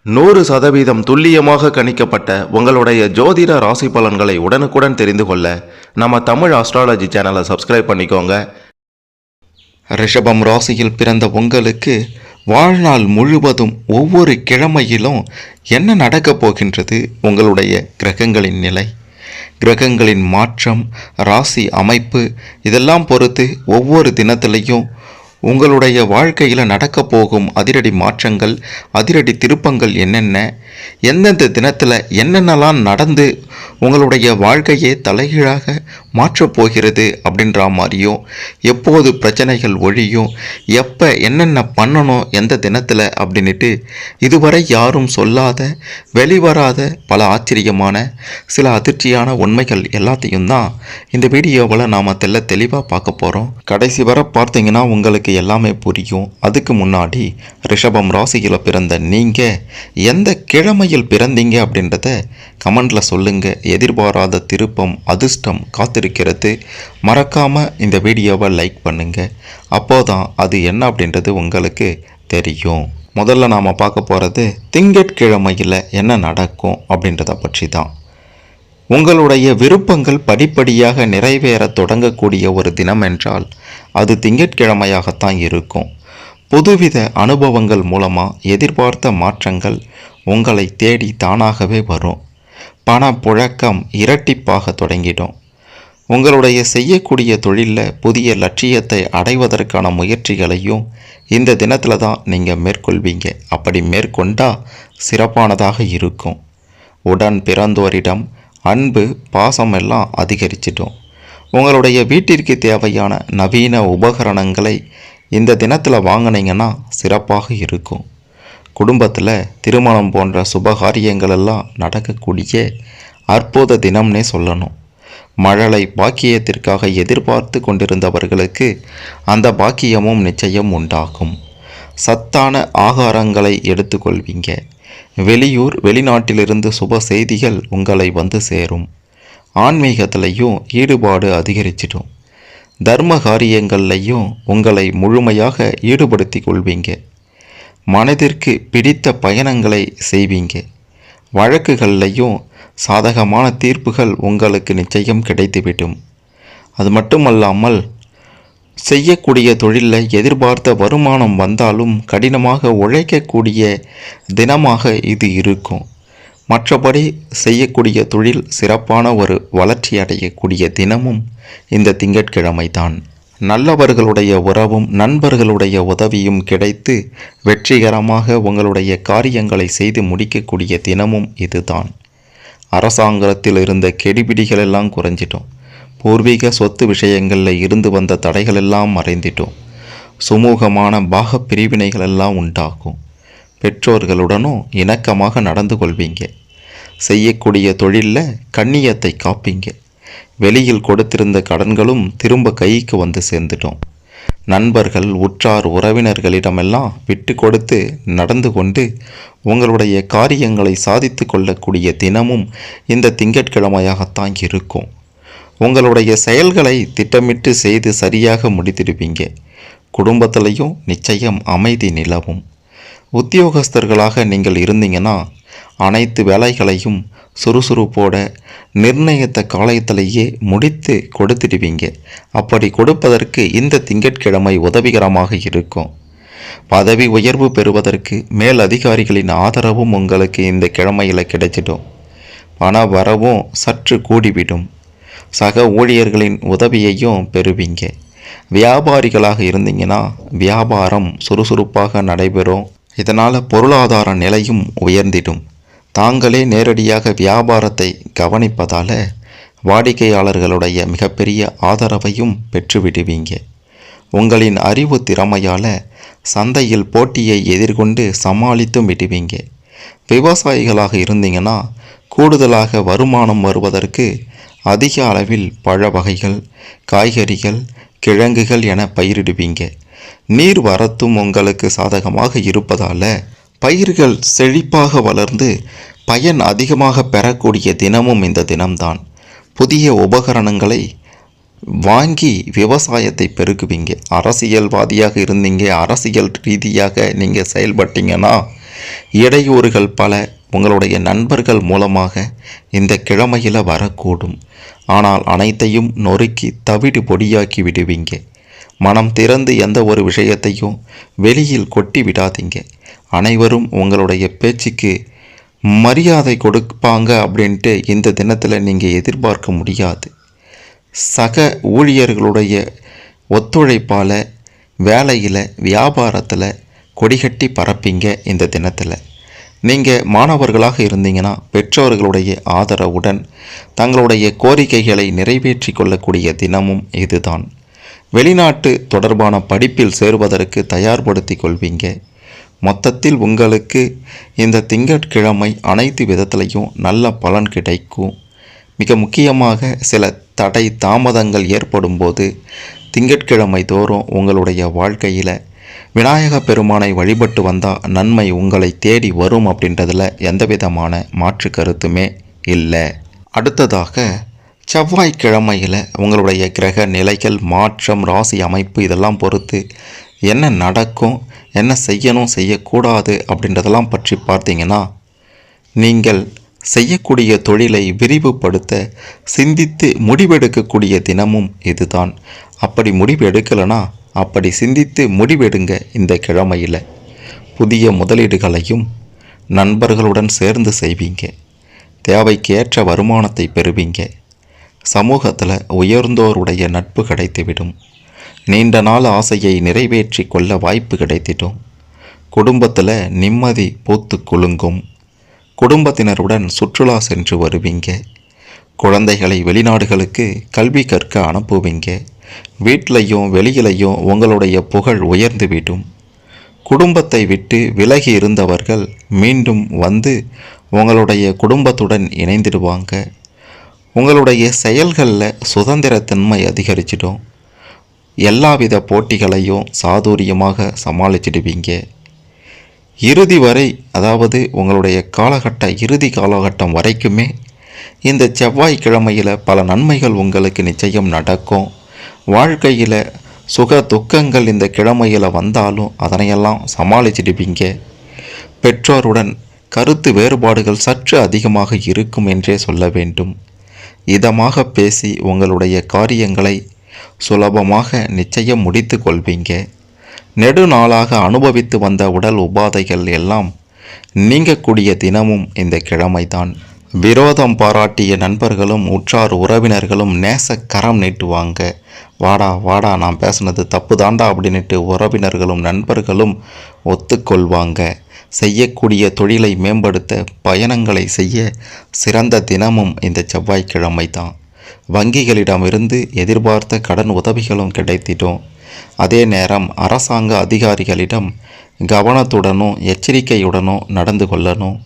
100% துல்லியமாக கணிக்கப்பட்ட உங்களுடைய ஜோதிட ராசி பலன்களை உடனுக்குடன் தெரிந்து கொள்ள நம்ம தமிழ் ஆஸ்ட்ராலஜி சேனலை சப்ஸ்கிரைப் பண்ணிக்கோங்க. ரிஷபம் ராசியில் பிறந்த உங்களுக்கு வாழ்நாள் முழுவதும் ஒவ்வொரு கிழமையிலும் என்ன நடக்கப் போகின்றது, உங்களுடைய கிரகங்களின் நிலை, கிரகங்களின் மாற்றம், ராசி அமைப்பு, இதெல்லாம் பொறுத்து ஒவ்வொரு தினத்திலையும் உங்களுடைய வாழ்க்கையில் நடக்க போகும் அதிரடி மாற்றங்கள், அதிரடி திருப்பங்கள் என்னென்ன, எந்தெந்த தினத்தில் என்னென்னலாம் நடந்து உங்களுடைய வாழ்க்கையே தலைகீழாக மாற்றப் போகிறது அப்படின்ற மாதிரியும், எப்போது பிரச்சனைகள் ஒழியும், எப்போ என்னென்ன பண்ணணும் எந்த தினத்தில் அப்படின்ட்டு இதுவரை யாரும் சொல்லாத வெளிவராத பல ஆச்சரியமான சில அதிர்ச்சியான உண்மைகள் எல்லாத்தையும் தான் இந்த வீடியோவில் நாம் தெளிவாக பார்க்க போகிறோம். கடைசி வரை பார்த்தீங்கன்னா உங்களுக்கு எல்லாமே புரியும். அதுக்கு முன்னாடி ரிஷபம் ராசியில் பிறந்த நீங்கள் எந்த கிழமையில் பிறந்தீங்க அப்படின்றத கமெண்டில் சொல்லுங்கள். எதிர்பாராத திருப்பம், அதிர்ஷ்டம் காத்திருக்கிறது. மறக்காமல் இந்த வீடியோவை லைக் பண்ணுங்கள். அப்போதான் அது என்ன அப்படின்றது உங்களுக்கு தெரியும். முதல்ல நாம் பார்க்க போகிறது திங்கட்கிழமையில் என்ன நடக்கும் அப்படின்றத பற்றி தான். உங்களுடைய விருப்பங்கள் படிப்படியாக நிறைவேற தொடங்கக்கூடிய ஒரு தினம் என்றால் அது திங்கட்கிழமையாகத்தான் இருக்கும். புதுவித அனுபவங்கள் மூலமாக எதிர்பார்த்த மாற்றங்கள் உங்களை தேடி தானாகவே வரும். பண புழக்கம் இரட்டிப்பாக தொடங்கிடும். உங்களுடைய செய்யக்கூடிய தொழிலில் புதிய லட்சியத்தை அடைவதற்கான முயற்சிகளையும் இந்த தினத்தில் தான் நீங்கள் மேற்கொள்வீங்க. அப்படி மேற்கொண்டால் சிறப்பானதாக இருக்கும். உடன் பிறந்தோரிடம் அன்பு, பாசம் எல்லாம் அதிகரிச்சிடும். உங்களுடைய வீட்டிற்கு தேவையான நவீன உபகரணங்களை இந்த தினத்தில் வாங்கினீங்கன்னா சிறப்பாக இருக்கும். குடும்பத்தில் திருமணம் போன்ற சுபகாரியங்கள் எல்லாம் நடக்கக்கூடிய அற்புத தினம்னே சொல்லணும். மழலை பாக்கியத்திற்காக எதிர்பார்த்து கொண்டிருந்தவர்களுக்கு அந்த பாக்கியமும் நிச்சயம் உண்டாகும். சத்தான ஆகாரங்களை எடுத்துக்கொள்வீங்க. வெளியூர் வெளிநாட்டிலிருந்து சுப செய்திகள் உங்களை வந்து சேரும். ஆன்மீகத்திலையும் ஈடுபாடு அதிகரிச்சிடும். தர்ம காரியங்கள்லையும் உங்களை முழுமையாக ஈடுபடுத்தி கொள்வீங்க. மனதிற்கு பிடித்த பயணங்களை செய்வீங்க. வழக்குகள்லையும் சாதகமான தீர்ப்புகள் உங்களுக்கு நிச்சயம் கிடைத்துவிடும். அது மட்டுமல்லாமல் செய்யக்கூடிய தொழிலில் எதிர்பார்த்த வருமானம் வந்தாலும் கடினமாக உழைக்கக்கூடிய தினமாக இது இருக்கும். மற்றபடி செய்யக்கூடிய தொழில் சிறப்பான ஒரு வளர்ச்சி அடையக்கூடிய தினமும் இந்த திங்கட்கிழமை தான். நல்லவர்களுடைய உறவும் நண்பர்களுடைய உதவியும் கிடைத்து வெற்றிகரமாக உங்களுடைய காரியங்களை செய்து முடிக்கக்கூடிய தினமும் இதுதான். அரசாங்கத்தில் இருந்த கெடிபிடிகள் எல்லாம் குறைஞ்சிட்டோம். பூர்வீக சொத்து விஷயங்களில் இருந்து வந்த தடைகள் எல்லாம் மறைந்திட்டோம். சுமூகமான பாக பிரிவினைகள் எல்லாம் உண்டாகும். பெற்றோர்களுடனும் இணக்கமாக நடந்து கொள்வீங்க. செய்யக்கூடிய தொழிலில் கண்ணியத்தை காப்பீங்க. வெளியில் கொடுத்திருந்த கடன்களும் திரும்ப கைக்கு வந்து சேர்ந்துட்டோம். நண்பர்கள், உற்றார் உறவினர்களிடமெல்லாம் விட்டு கொடுத்து நடந்து கொண்டு உங்களுடைய காரியங்களை சாதித்து கொள்ளக்கூடிய தினமும் இந்த திங்கட்கிழமையாகத்தான் இருக்கும். உங்களுடைய செயல்களை திட்டமிட்டு செய்து சரியாக முடித்திடுவீங்க. குடும்பத்திலையும் நிச்சயம் அமைதி நிலவும். உத்தியோகஸ்தர்களாக நீங்கள் இருந்தீங்கன்னா அனைத்து வேலைகளையும் சுறுசுறுப்போட நிர்ணயித்த காலத்திலேயே முடித்து கொடுத்துடுவீங்க. அப்படி கொடுப்பதற்கு இந்த திங்கட்கிழமை உதவிகரமாக இருக்கும். பதவி உயர்வு பெறுவதற்கு மேல் அதிகாரிகளின் ஆதரவும் உங்களுக்கு இந்த கிழமையில் கிடைச்சிடும். பண வரவும் சற்று கூடிவிடும். சக ஊழியர்களின் உதவியையும் பெறுவீங்க. வியாபாரிகளாக இருந்தீங்கன்னா வியாபாரம் சுறுசுறுப்பாக நடைபெறும். இதனால் பொருளாதார நிலையும் உயர்ந்திடும். தாங்களே நேரடியாக வியாபாரத்தை கவனிப்பதால் வாடிக்கையாளர்களுடைய மிகப்பெரிய ஆதரவையும் பெற்றுவிடுவீங்க. உங்களின் அறிவு திறமையால் சந்தையில் போட்டியை எதிர்கொண்டு சமாளித்தும் விடுவீங்க. விவசாயிகளாக இருந்தீங்கன்னா கூடுதலாக வருமானம் வருவதற்கு அதிக அளவில் பழ வகைகள், காய்கறிகள், கிழங்குகள் என பயிரிடுவீங்க. நீர் வரத்தும் உங்களுக்கு சாதகமாக இருப்பதால் பயிர்கள் செழிப்பாக வளர்ந்து பயன் அதிகமாக பெறக்கூடிய தினமும் இந்த தினம்தான். புதிய உபகரணங்களை வாங்கி விவசாயத்தை பெருக்குவீங்க. அரசியல்வாதியாக இருந்தீங்க, அரசியல் ரீதியாக நீங்கள் செயல்பட்டீங்கன்னா இடையூறுகள் பல உங்களுடைய நண்பர்கள் மூலமாக இந்த கிழமையில் வரக்கூடும். ஆனால் அனைத்தையும் நொறுக்கி தவிடு பொடியாக்கி விடுவீங்க. மனம் திறந்து எந்த ஒரு விஷயத்தையும் வெளியில் கொட்டி விடாதீங்க. அனைவரும் உங்களுடைய பேச்சுக்கு மரியாதை கொடுப்பாங்க அப்படின்ட்டு இந்த தினத்தில் நீங்கள் எதிர்பார்க்க முடியாது. சக ஊழியர்களுடைய ஒத்துழைப்பால் வேலையில் வியாபாரத்தில் கொடிகட்டி பறப்பீங்க. இந்த தினத்தில் நீங்கள் மாணவர்களாக இருந்தீங்கன்னா பெற்றோர்களுடைய ஆதரவுடன் தங்களுடைய கோரிக்கைகளை நிறைவேற்றி கொள்ளக்கூடிய தினமும் இதுதான். வெளிநாட்டு தொடர்பான படிப்பில் சேருவதற்கு தயார்படுத்தி கொள்வீங்க. மொத்தத்தில் உங்களுக்கு இந்த திங்கட்கிழமை அனைத்து விதத்திலையும் நல்ல பலன் கிடைக்கும். மிக முக்கியமாக சில தடை தாமதங்கள் ஏற்படும் போது திங்கட்கிழமை தோறும் உங்களுடைய வாழ்க்கையில் விநாயக பெருமானை வழிபட்டு வந்தால் நன்மை உங்களை தேடி வரும் அப்படின்றதில் எந்த விதமான மாற்று கருத்துமே இல்லை. அடுத்ததாக செவ்வாய்க்கிழமையில் உங்களுடைய கிரக நிலைகள் மாற்றம் ராசி அமைப்பு இதெல்லாம் பொறுத்து என்ன நடக்கும், என்ன செய்யணும் செய்யக்கூடாது அப்படின்றதெல்லாம் பற்றி பார்த்தீங்கன்னா, நீங்கள் செய்யக்கூடிய தொழிலை விரிவுபடுத்த சிந்தித்து முடிவெடுக்கக்கூடிய தினமும் இதுதான். அப்படி முடிவு எடுக்கலைன்னா அப்படி சிந்தித்து முடிவெடுங்க. இந்த கிழமையில் புதிய முதலீடுகளையும் நண்பர்களுடன் சேர்ந்து செய்வீங்க. தேவைக்கு ஏற்ற வருமானத்தை பெறுவீங்க. சமூகத்தில் உயர்ந்தோருடைய நட்பு கிடைத்துவிடும். நீண்ட நாள் ஆசையை நிறைவேற்றி கொள்ள வாய்ப்பு கிடைத்திடும். குடும்பத்தில் நிம்மதி பூத்து குலுங்கும். குடும்பத்தினருடன் சுற்றுலா சென்று வருவீங்க. குழந்தைகளை வெளிநாடுகளுக்கு கல்வி கற்க அனுப்புவீங்க. வீட்டிலையும் வெளியிலையும் உங்களுடைய புகழ் உயர்ந்துவிடும். குடும்பத்தை விட்டு விலகி இருந்தவர்கள் மீண்டும் வந்து உங்களுடைய குடும்பத்துடன் இணைந்திடுவாங்க. உங்களுடைய செயல்களில் சுதந்திரத்தன்மை அதிகரிச்சிடும். எல்லாவித போட்டிகளையும் சாதுரியமாக சமாளிச்சிடுவீங்க. இறுதி வரை, அதாவது உங்களுடைய இறுதி காலகட்டம் வரைக்குமே இந்த செவ்வாய்க்கிழமையில் பல நன்மைகள் உங்களுக்கு நிச்சயம் நடக்கும். வாழ்க்கையில் சுக துக்கங்கள் இந்த கிழமையில் வந்தாலும் அதனையெல்லாம் சமாளிச்சிடுவீங்க. பெற்றோருடன் கருத்து வேறுபாடுகள் சற்று அதிகமாக இருக்கும் என்றே சொல்ல வேண்டும். இதமாக பேசி உங்களுடைய காரியங்களை சுலபமாக நிச்சயம் முடித்து கொள்வீங்க. நெடுநாளாக அனுபவித்து வந்த உடல் உபாதைகள் எல்லாம் நீங்கக்கூடிய தினமும் இந்த கிழமைதான். விரோதம் பாராட்டிய நண்பர்களும் உற்றார் உறவினர்களும் நேச கரம் நீட்டுவாங்க. வாடா வாடா, நான் பேசுனது தப்பு தாண்டா அப்படின்ட்டு உறவினர்களும் நண்பர்களும் ஒத்துக்கொள்வாங்க. செய்யக்கூடிய தொழிலை மேம்படுத்த பயணங்களை செய்ய சிறந்த தினமும் இந்த செவ்வாய்க்கிழமை தான். வங்கிகளிடமிருந்து எதிர்பார்த்த கடன் உதவிகளும் கிடைத்திடும். அதே நேரம் அரசாங்க அதிகாரிகளிடம் கவனத்துடனும் எச்சரிக்கையுடனும் நடந்து கொள்ளணும்.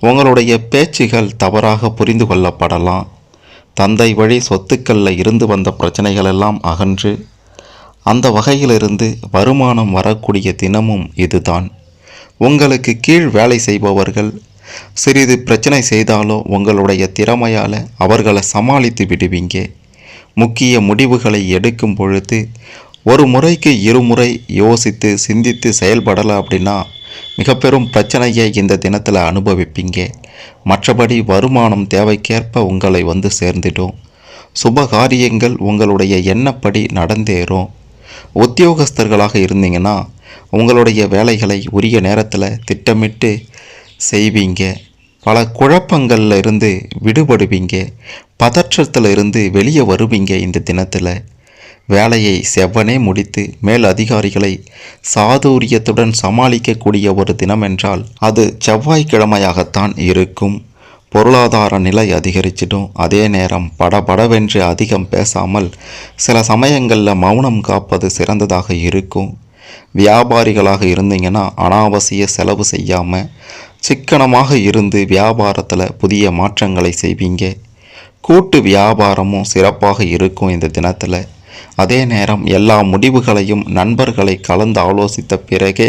உங்களுடைய பேச்சுகள் தவறாக புரிந்து கொள்ளப்படலாம். தந்தை வழி சொத்துக்களில் இருந்து வந்த பிரச்சனைகள் எல்லாம் அகன்று அந்த வகையிலிருந்து வருமானம் வரக்கூடிய தினமும் இதுதான். உங்களுக்கு கீழ் வேலை செய்பவர்கள் சிறிது பிரச்சனை செய்தாலோ உங்களுடைய திறமையால் அவர்களை சமாளித்து விடுவீங்க. முக்கிய முடிவுகளை எடுக்கும் பொழுது ஒரு முறைக்கு இருமுறை யோசித்து சிந்தித்து செயல்படலை அப்படின்னா மிக பெரும் பிரச்சனையை இந்த தினத்தில் அனுபவிப்பீங்க. மற்றபடி வருமானம் தேவைக்கேற்ப உங்களை வந்து சேர்ந்துடும். சுப காரியங்கள் உங்களுடைய எண்ணப்படி நடந்தேறும். உத்தியோகஸ்தர்களாக இருந்தீங்கன்னா உங்களுடைய வேலைகளை உரிய நேரத்தில் திட்டமிட்டு செய்வீங்க. பல குழப்பங்களில் இருந்து விடுபடுவீங்க. பதற்றத்தில் இருந்து வெளியே வருவீங்க. இந்த தினத்தில் வேலையை செவ்வனே முடித்து மேல் அதிகாரிகளை சாதுரியத்துடன் சமாளிக்கக்கூடிய ஒரு தினம் என்றால் அது செவ்வாய்க்கிழமையாகத்தான் இருக்கும். பொருளாதார நிலை அதிகரிச்சிடும். அதே நேரம் படபடவென்று அதிகம் பேசாமல் சில சமயங்களில் மௌனம் காப்பது சிறந்ததாக இருக்கும். வியாபாரிகளாக இருந்தீங்கன்னா அனாவசிய செலவு செய்யாமல் சிக்கனமாக இருந்து வியாபாரத்தில் புதிய மாற்றங்களை செய்வீங்க. கூட்டு வியாபாரமும் சிறப்பாக இருக்கும் இந்த தினத்தில். அதே நேரம் எல்லா முடிவுகளையும் நண்பர்களை கலந்து ஆலோசித்த பிறகே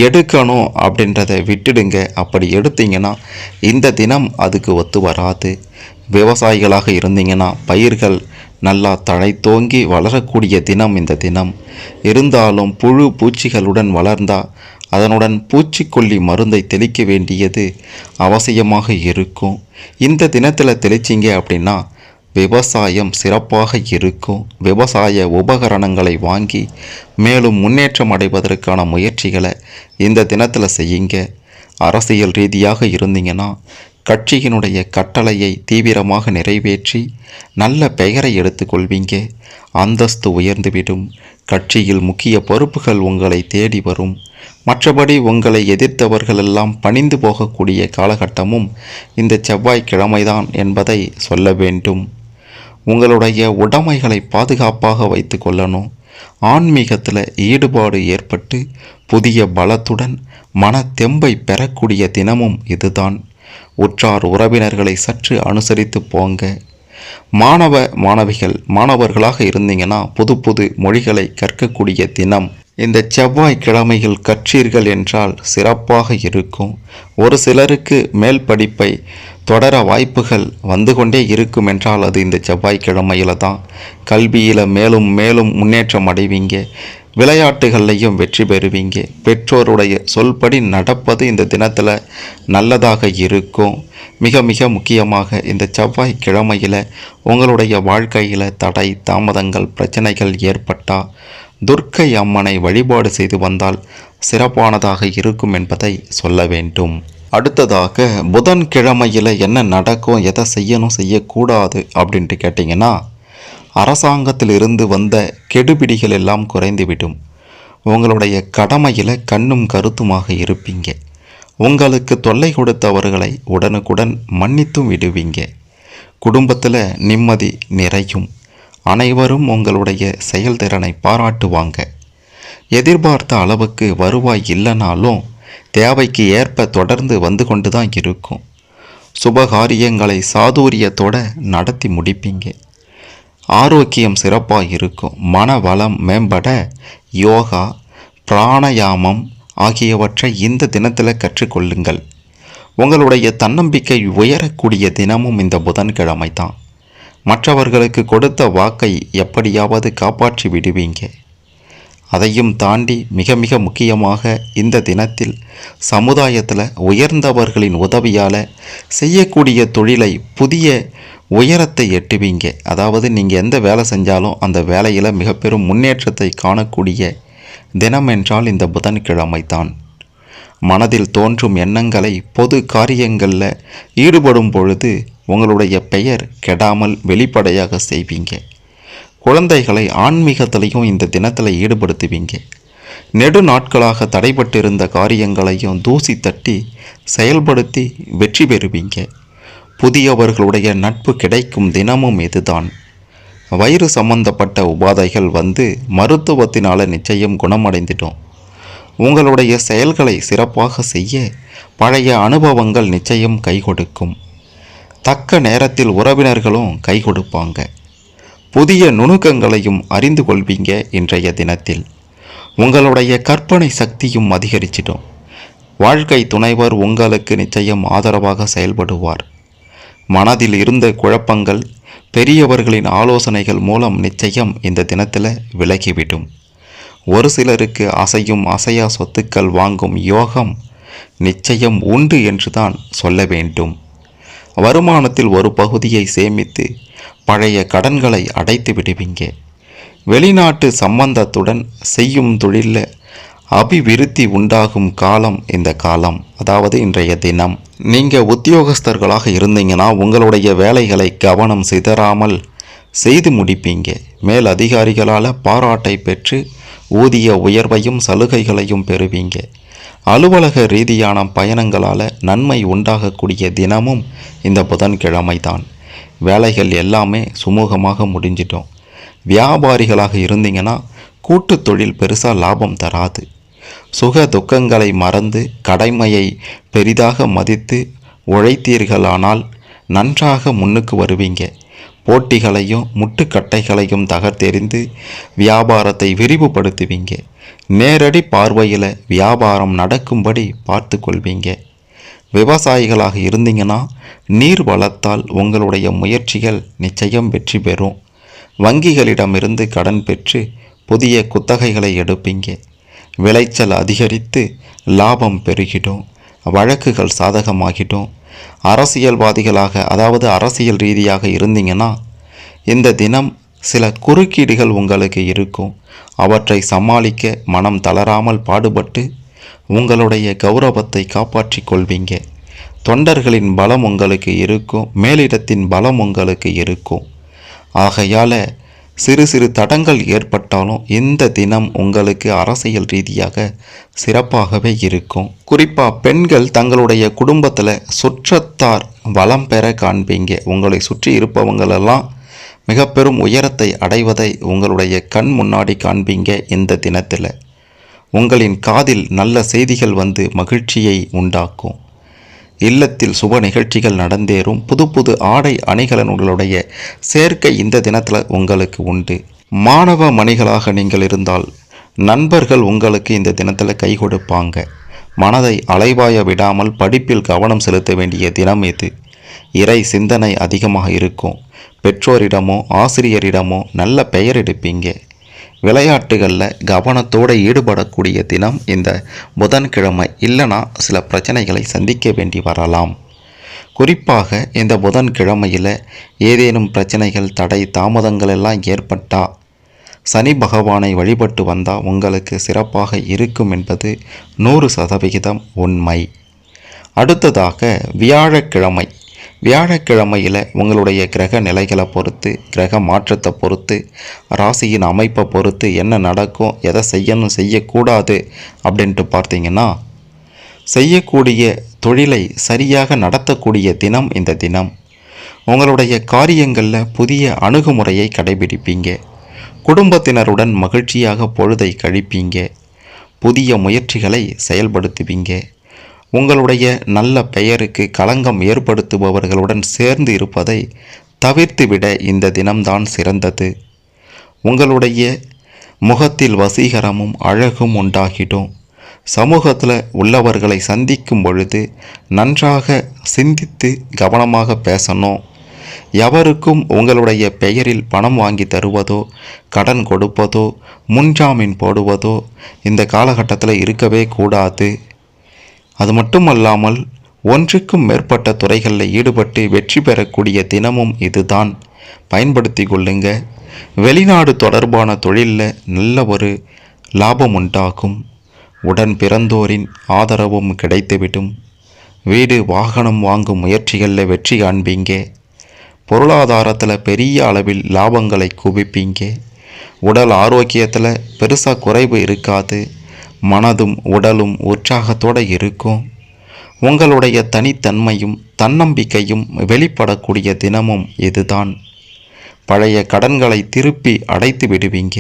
எடுக்கணும் அப்படின்றத விட்டுடுங்க. அப்படி எடுத்தீங்கன்னா இந்த தினம் அதுக்கு ஒத்து வராது. விவசாயிகளாக இருந்தீங்கன்னா பயிர்கள் நல்லா தழைத்தோங்கி வளரக்கூடிய தினம் இந்த தினம். இருந்தாலும் புழு பூச்சிகளுடன் வளர்ந்தால் அதனுடன் பூச்சிக்கொல்லி மருந்தை தெளிக்க வேண்டியது அவசியமாக இருக்கும். இந்த தினத்தில் தெளிச்சிங்க அப்படின்னா விவசாயம் சிறப்பாக இருக்கும். விவசாய உபகரணங்களை வாங்கி மேலும் முன்னேற்றம் அடைவதற்கான முயற்சிகளை இந்த தினத்தில் செய்யுங்க. அரசியல் ரீதியாக இருந்தீங்கன்னா கட்சியினுடைய கட்டளையை தீவிரமாக நிறைவேற்றி நல்ல பெயரை எடுத்துக்கொள்வீங்க. அந்தஸ்து உயர்ந்துவிடும். கட்சியில் முக்கிய பொறுப்புகள் உங்களை தேடி வரும். மற்றபடி உங்களை எதிர்த்தவர்களெல்லாம் பணிந்து போகக்கூடிய காலகட்டமும் இந்த செவ்வாய்க்கிழமைதான் என்பதை சொல்ல வேண்டும். உங்களுடைய உடைமைகளை பாதுகாப்பாக வைத்து கொள்ளணும். ஆன்மீகத்தில் ஈடுபாடு ஏற்பட்டு புதிய பலத்துடன் மன தெம்பை பெறக்கூடிய தினமும் இதுதான். உற்றார் உறவினர்களை சற்று அனுசரித்து போங்க. மாணவர்களாக இருந்தீங்கன்னா புது மொழிகளை கற்கக்கூடிய தினம். இந்த செவ்வாய்க்கிழமையில் கற்றீர்கள் என்றால் சிறப்பாக இருக்கும். ஒரு சிலருக்கு மேல் படிப்பை தொடர வாய்ப்புகள் வந்து கொண்டே இருக்கும் என்றால் அது இந்த செவ்வாய்க்கிழமையில் தான். கல்வியில் மேலும் மேலும் முன்னேற்றம் அடைவீங்க. விளையாட்டுகள்லையும் வெற்றி பெறுவீங்க. பெற்றோருடைய சொல்படி நடப்பது இந்த தினத்தில் நல்லதாக இருக்கும். மிக மிக முக்கியமாக இந்த செவ்வாய்க்கிழமையில் உங்களுடைய வாழ்க்கையில் தடை தாமதங்கள் பிரச்சனைகள் ஏற்பட்டால் துர்க்கை அம்மனை வழிபாடு செய்து வந்தால் சிறப்பானதாக இருக்கும் என்பதை சொல்ல வேண்டும். அடுத்ததாக புதன்கிழமையில் என்ன நடக்கும், எதை செய்யணும் செய்யக்கூடாது அப்படின்ட்டு கேட்டிங்கன்னா அரசாங்கத்திலிருந்து வந்த கெடுபிடிகள் எல்லாம் குறைந்துவிடும். உங்களுடைய கடமையில் கண்ணும் கருத்துமாக இருப்பீங்க. உங்களுக்கு தொல்லை கொடுத்தவர்களை உடனுக்குடன் மன்னித்தும் விடுவீங்க. குடும்பத்தில் நிம்மதி நிறையும். அனைவரும் உங்களுடைய செயல்திறனை பாராட்டுவாங்க. எதிர்பார்த்த அளவுக்கு வருவாய் இல்லைனாலும் தேவைக்கு ஏற்ப தொடர்ந்து வந்து கொண்டு தான் இருக்கும். சுபகாரியங்களை சாதுரியத்தோடு நடத்தி முடிப்பீங்க. ஆரோக்கியம் சிறப்பாக இருக்கும். மன வளம் மேம்பட யோகா பிராணாயாமம் ஆகியவற்றை இந்த தினத்தில் கற்றுக்கொள்ளுங்கள். உங்களுடைய தன்னம்பிக்கை உயரக்கூடிய தினமும் இந்த புதன்கிழமை தான். மற்றவர்களுக்கு கொடுத்த வாக்கை எப்படியாவது காப்பாற்றி விடுவீங்க. அதையும் தாண்டி மிக மிக முக்கியமாக இந்த தினத்தில் சமுதாயத்தில் உயர்ந்தவர்களின் உதவியால் செய்யக்கூடிய தொழிலை புதிய உயரத்தை எட்டுவீங்க. அதாவது நீங்கள் எந்த வேலை செஞ்சாலும் அந்த வேலையில் மிக பெரும் முன்னேற்றத்தை காணக்கூடிய தினம் என்றால் இந்த புதன்கிழமை தான். மனதில் தோன்றும் எண்ணங்களை பொது காரியங்களில் ஈடுபடும் பொழுது உங்களுடைய பெயர் கெடாமல் வெளிப்படையாக செய்வீங்க. குழந்தைகளை ஆன்மீகத்திலையும் இந்த தினத்தில் ஈடுபடுத்துவீங்க. நெடு நாட்களாக தடைபட்டிருந்த காரியங்களையும் தூசி தட்டி செயல்படுத்தி வெற்றி பெறுவீங்க. புதியவர்களுடைய நட்பு கிடைக்கும் தினமும் இதுதான். வயிறு சம்பந்தப்பட்ட உபாதைகள் வந்து மருத்துவத்தினால் நிச்சயம் குணமடைந்துடும். உங்களுடைய செயல்களை சிறப்பாக செய்ய பழைய அனுபவங்கள் நிச்சயம் கை கொடுக்கும். தக்க நேரத்தில் உறவினர்களும் கை கொடுப்பாங்க. புதிய நுணுக்கங்களையும் அறிந்து கொள்வீங்க. இன்றைய தினத்தில் உங்களுடைய கற்பனை சக்தியும் அதிகரிச்சிடும். வாழ்க்கை துணைவர் உங்களுக்கு நிச்சயம் ஆதரவாக செயல்படுவார். மனதில் இருந்த குழப்பங்கள் பெரியவர்களின் ஆலோசனைகள் மூலம் நிச்சயம் இந்த தினத்தில் விலகிவிடும். ஒரு சிலருக்கு அசையும் அசையா சொத்துக்கள் வாங்கும் யோகம் நிச்சயம் உண்டு என்று தான் சொல்ல வேண்டும். வருமானத்தில் ஒரு பகுதியை சேமித்து பழைய கடன்களை அடைத்து விடுவீங்க. வெளிநாட்டு சம்பந்தத்துடன் செய்யும் தொழிலில் அபிவிருத்தி உண்டாகும் காலம் இந்த காலம், அதாவது இன்றைய தினம். நீங்கள் உத்தியோகஸ்தர்களாக இருந்தீங்கன்னா உங்களுடைய வேலைகளை கவனம் சிதறாமல் செய்து முடிப்பீங்க. மேல் அதிகாரிகளால் பாராட்டை பெற்று ஊதிய உயர்வையும் சலுகைகளையும் பெறுவீங்க. அலுவலக ரீதியான பயணங்களால் நன்மை உண்டாகக்கூடிய தினமும் இந்த புதன்கிழமை தான். வேலைகள் எல்லாமே சுமூகமாக முடிஞ்சிட்டோம். வியாபாரிகளாக இருந்தீங்கன்னா கூட்டு தொழில் பெருசாக லாபம் தராது. சுக துக்கங்களை மறந்து கடமையை பெரிதாக மதித்து உழைத்தீர்களானால் நன்றாக முன்னுக்கு வருவீங்க. போட்டிகளையும் முட்டுக்கட்டைகளையும் தகர்த்தெறிந்து வியாபாரத்தை விரிவுபடுத்துவீங்க. நேரடி பார்வையில் வியாபாரம் நடக்கும்படி பார்த்து கொள்வீங்க. விவசாயிகளாக இருந்தீங்கன்னா நீர் வளத்தால் உங்களுடைய முயற்சிகள் நிச்சயம் வெற்றி பெறும். வங்கிகளிடமிருந்து கடன் பெற்று புதிய குத்தகைகளை எடுப்பீங்க. விளைச்சல் அதிகரித்து லாபம் பெருகிடும், வழக்குகள் சாதகமாகிடும். அரசியல்வாதிகளாக அதாவது அரசியல் ரீதியாக இருந்தீங்கன்னா இந்த தினம் சில குறுக்கீடுகள் உங்களுக்கு இருக்கும். அவற்றை சமாளிக்க மனம் தளராமல் பாடுபட்டு உங்களுடைய கௌரவத்தை காப்பாற்றிக் கொள்வீங்க. தொண்டர்களின் பலம் உங்களுக்கு இருக்கும், மேலிடத்தின் பலம் உங்களுக்கு இருக்கும். ஆகையால் சிறு சிறு தடங்கள் ஏற்பட்டாலும் இந்த தினம் உங்களுக்கு அரசியல் ரீதியாக சிறப்பாகவே இருக்கும். குறிப்பாக பெண்கள் தங்களுடைய குடும்பத்தில் சுற்றத்தார் வளம் பெற காண்பீங்க. உங்களை சுற்றி இருப்பவங்களெல்லாம் மிக பெரும் உயரத்தை அடைவதை உங்களுடைய கண் முன்னாடி காண்பீங்க. இந்த தினத்தில் உங்களின் காதில் நல்ல செய்திகள் வந்து மகிழ்ச்சியை உண்டாக்கும். இல்லத்தில் சுப நிகழ்ச்சிகள் நடந்தேறும். புது புது ஆடை அணிகலன்களுடைய சேர்க்கை இந்த தினத்தில் உங்களுக்கு உண்டு. மாணவ மணிகளாக நீங்கள் இருந்தால் நண்பர்கள் உங்களுக்கு இந்த தினத்தில் கை கொடுப்பாங்க. மனதை அலைவாய விடாமல் படிப்பில் கவனம் செலுத்த வேண்டிய தினம் இது. இறை சிந்தனை அதிகமாக இருக்கும். பெற்றோரிடமோ ஆசிரியரிடமோ நல்ல பெயர் எடுப்பீங்க. விளையாட்டுகளில் கவனத்தோடு ஈடுபடக்கூடிய தினம் இந்த புதன்கிழமை. இல்லைனா சில பிரச்சனைகளை சந்திக்க வேண்டி வரலாம். குறிப்பாக இந்த புதன்கிழமையில் ஏதேனும் பிரச்சனைகள், தடை, தாமதங்கள் எல்லாம் ஏற்பட்டால் சனி பகவானை வழிபட்டு வந்தால் உங்களுக்கு சிறப்பாக இருக்கும் என்பது 100% உண்மை. அடுத்ததாக வியாழக்கிழமை. வியாழக்கிழமையில் உங்களுடைய கிரக நிலைகளை பொறுத்து, கிரக மாற்றத்தை பொறுத்து, ராசியின் அமைப்பை பொறுத்து என்ன நடக்கும், எதை செய்யணும் செய்யக்கூடாது அப்படின்ட்டு பார்த்தீங்கன்னா, செய்யக்கூடிய தொழிலை சரியாக நடத்தக்கூடிய தினம் இந்த தினம். உங்களுடைய காரியங்களில் புதிய அணுகுமுறையை கடைபிடிப்பீங்க. குடும்பத்தினருடன் மகிழ்ச்சியாக பொழுதை கழிப்பீங்க. புதிய முயற்சிகளை செயல்படுத்துவீங்க. உங்களுடைய நல்ல பெயருக்கு களங்கம் ஏற்படுத்துபவர்களுடன் சேர்ந்து இருப்பதை தவிர்த்துவிட இந்த தினம்தான் சிறந்தது. உங்களுடைய முகத்தில் வசீகரமும் அழகும் உண்டாகிடும். சமூகத்தில் உள்ளவர்களை சந்திக்கும் பொழுது நன்றாக சிந்தித்து கவனமாக பேசணும். எவருக்கும் உங்களுடைய பெயரில் பணம் வாங்கி தருவதோ, கடன் கொடுப்பதோ, முன்ஜாமீன் போடுவதோ இந்த காலகட்டத்தில் இருக்கவே கூடாது. அது மட்டுமல்லாமல் ஒன்றுக்கும் மேற்பட்ட துறைகளில் ஈடுபட்டு வெற்றி பெறக்கூடிய தினமும் இதுதான். பயன்படுத்தி கொள்ளுங்க. வெளிநாடு தொடர்பான தொழிலில் நல்ல ஒரு லாபம் உண்டாகும். உடன் பிறந்தோரின் ஆதரவும் கிடைத்துவிடும். வீடு வாகனம் வாங்கும் முயற்சிகளில் வெற்றி காண்பீங்க. பொருளாதாரத்தில் பெரிய அளவில் லாபங்களை குவிப்பீங்க. உடல் ஆரோக்கியத்தில் பெருசாக குறைவு இருக்காது. மனதும் உடலும் உற்சாகத்தோடு இருக்கும். உங்களுடைய தனித்தன்மையும் தன்னம்பிக்கையும் வெளிப்படக்கூடிய தினமும் இதுதான். பழைய கடன்களை திருப்பி அடைத்து விடுவீங்க.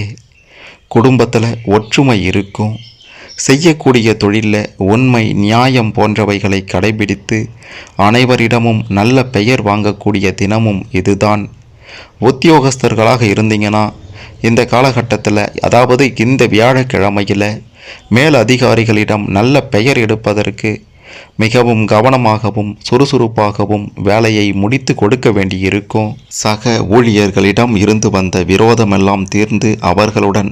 குடும்பத்தில் ஒற்றுமை இருக்கும். செய்யக்கூடிய தொழிலில் உண்மை, நியாயம் போன்றவைகளை கடைபிடித்து அனைவரிடமும் நல்ல பெயர் வாங்கக்கூடிய தினமும் இதுதான். உத்தியோகஸ்தர்களாக இருந்தீங்கன்னா இந்த காலகட்டத்தில், அதாவது இந்த வியாழக்கிழமையில் மேல் அதிகாரிகளிடம் நல்ல பெயர் எடுப்பதற்கு மிகவும் கவனமாகவும் சுறுசுறுப்பாகவும் வேலையை முடித்து கொடுக்க வேண்டியிருக்கும். சக ஊழியர்களிடம் இருந்து வந்த விரோதமெல்லாம் தீர்ந்து அவர்களுடன்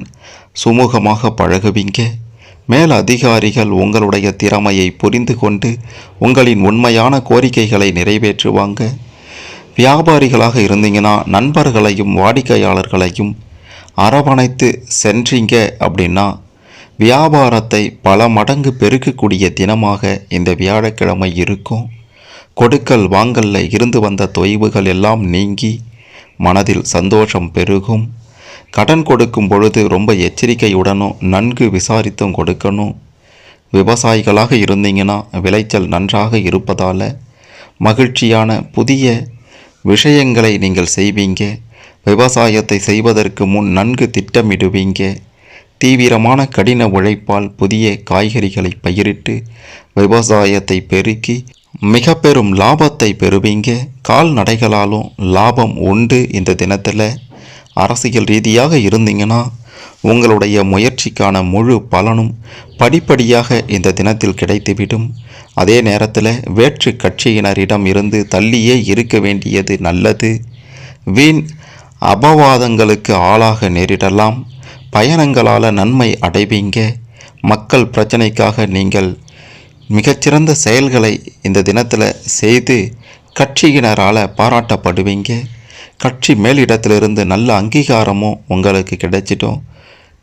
சுமூகமாக பழகுவீங்க. மேல் அதிகாரிகள் உங்களுடைய திறமையை புரிந்து கொண்டு உங்களின் உண்மையான கோரிக்கைகளை நிறைவேற்றுவாங்க. வியாபாரிகளாக இருந்தீங்கன்னா நண்பர்களையும் வாடிக்கையாளர்களையும் அரவணைத்து சென்றீங்க அப்படின்னா வியாபாரத்தை பல மடங்கு பெருக்கக்கூடிய தினமாக இந்த வியாழக்கிழமை இருக்கும். கொடுக்கல் வாங்கல்ல இருந்து வந்த தொய்வுகள் எல்லாம் நீங்கி மனதில் சந்தோஷம் பெருகும். கடன் கொடுக்கும் பொழுது ரொம்ப எச்சரிக்கையுடனும் நன்கு விசாரித்தும் கொடுக்கணும். விவசாயிகளாக இருந்தீங்கன்னா விளைச்சல் நன்றாக இருப்பதால் மகிழ்ச்சியான புதிய விஷயங்களை நீங்கள் செய்வீங்க. விவசாயத்தை செய்வதற்கு முன் நன்கு திட்டமிடுவீங்க. தீவிரமான கடின உழைப்பால் புதிய காய்கறிகளை பயிரிட்டு விவசாயத்தை பெருக்கி மிக பெரும் லாபத்தை பெறுவீங்க. கால்நடைகளாலும் லாபம் உண்டு. இந்த தினத்தில் அரசியல் ரீதியாக இருந்தீங்கன்னா உங்களுடைய முயற்சிக்கான முழு பலனும் படிப்படியாக இந்த தினத்தில் கிடைத்துவிடும். அதே நேரத்தில் வேற்று கட்சியினரிடம் இருந்து தள்ளியே இருக்க வேண்டியது நல்லது. வீண் அபவாதங்களுக்கு ஆளாக நேரிடலாம். பயணங்களால் நன்மை அடைவீங்க. மக்கள் பிரச்சனைக்காக நீங்கள் மிகச்சிறந்த செயல்களை இந்த தினத்தில் செய்து கட்சியினரால் பாராட்டப்படுவீங்க. கட்சி மேலிடத்திலிருந்து நல்ல அங்கீகாரமும் உங்களுக்கு கிடைச்சிடும்.